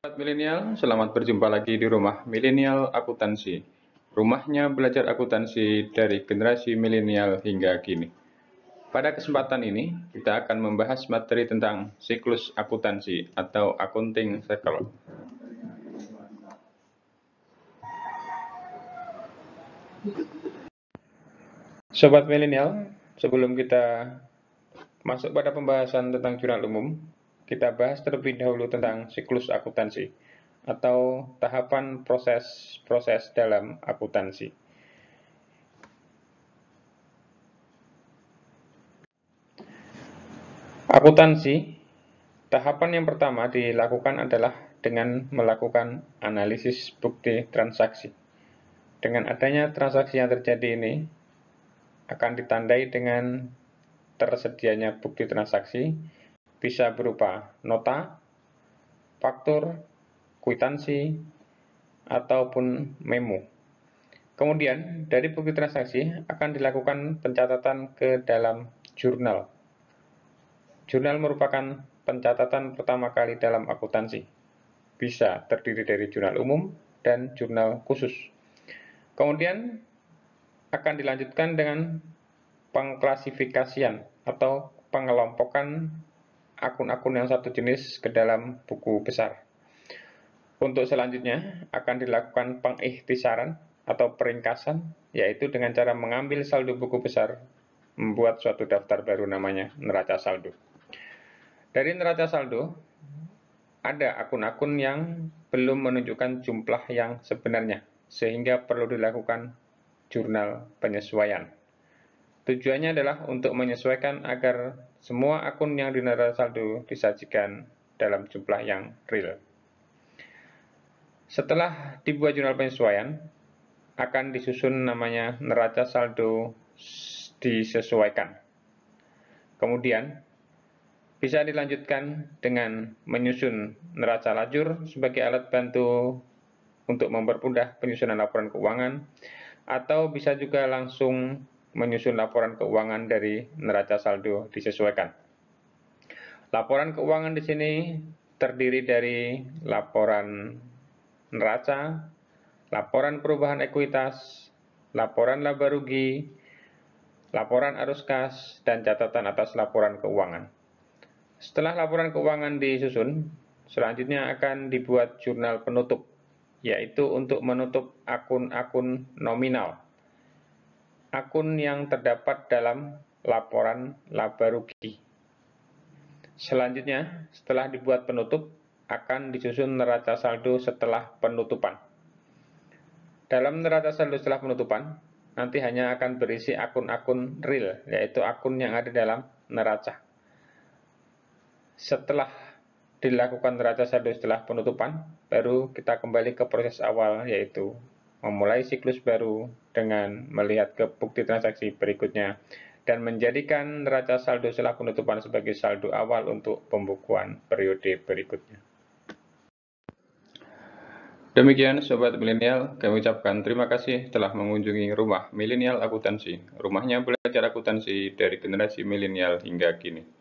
Sobat milenial, selamat berjumpa lagi di rumah milenial akuntansi. Rumahnya belajar akuntansi dari generasi milenial hingga kini. Pada kesempatan ini, kita akan membahas materi tentang siklus akuntansi atau accounting cycle. Sobat milenial, sebelum kita masuk pada pembahasan tentang jurnal umum, kita bahas terlebih dahulu tentang siklus akuntansi atau tahapan proses dalam akuntansi. Akuntansi, tahapan yang pertama dilakukan adalah dengan melakukan analisis bukti transaksi. Dengan adanya transaksi yang terjadi ini, akan ditandai dengan tersedianya bukti transaksi, bisa berupa nota, faktur, kwitansi, ataupun memo. Kemudian, dari bukti transaksi akan dilakukan pencatatan ke dalam jurnal. Jurnal merupakan pencatatan pertama kali dalam akuntansi. Bisa terdiri dari jurnal umum dan jurnal khusus. Kemudian akan dilanjutkan dengan pengklasifikasian atau pengelompokan akun-akun yang satu jenis ke dalam buku besar. Untuk selanjutnya akan dilakukan pengikhtisaran atau peringkasan, yaitu dengan cara mengambil saldo buku besar, membuat suatu daftar baru namanya neraca saldo. Dari neraca saldo, ada akun-akun yang belum menunjukkan jumlah yang sebenarnya, sehingga perlu dilakukan jurnal penyesuaian. Tujuannya adalah untuk menyesuaikan agar semua akun yang di neraca saldo disajikan dalam jumlah yang real. Setelah dibuat jurnal penyesuaian, akan disusun namanya neraca saldo disesuaikan. Kemudian, bisa dilanjutkan dengan menyusun neraca lajur sebagai alat bantu untuk mempermudah penyusunan laporan keuangan, atau bisa juga langsung menyusun laporan keuangan dari neraca saldo disesuaikan. Laporan keuangan di sini terdiri dari laporan neraca, laporan perubahan ekuitas, laporan laba rugi, laporan arus kas, dan catatan atas laporan keuangan. Setelah laporan keuangan disusun, selanjutnya akan dibuat jurnal penutup, yaitu untuk menutup akun-akun nominal, akun yang terdapat dalam laporan laba rugi. Selanjutnya, setelah dibuat penutup, akan disusun neraca saldo setelah penutupan. Dalam neraca saldo setelah penutupan, nanti hanya akan berisi akun-akun real, yaitu akun yang ada dalam neraca. Setelah dilakukan neraca saldo setelah penutupan, baru kita kembali ke proses awal, yaitu memulai siklus baru dengan melihat ke bukti transaksi berikutnya dan menjadikan neraca saldo setelah penutupan sebagai saldo awal untuk pembukuan periode berikutnya. Demikian Sobat Milenial, kami ucapkan terima kasih telah mengunjungi rumah milenial akuntansi. Rumahnya belajar akuntansi dari generasi milenial hingga kini.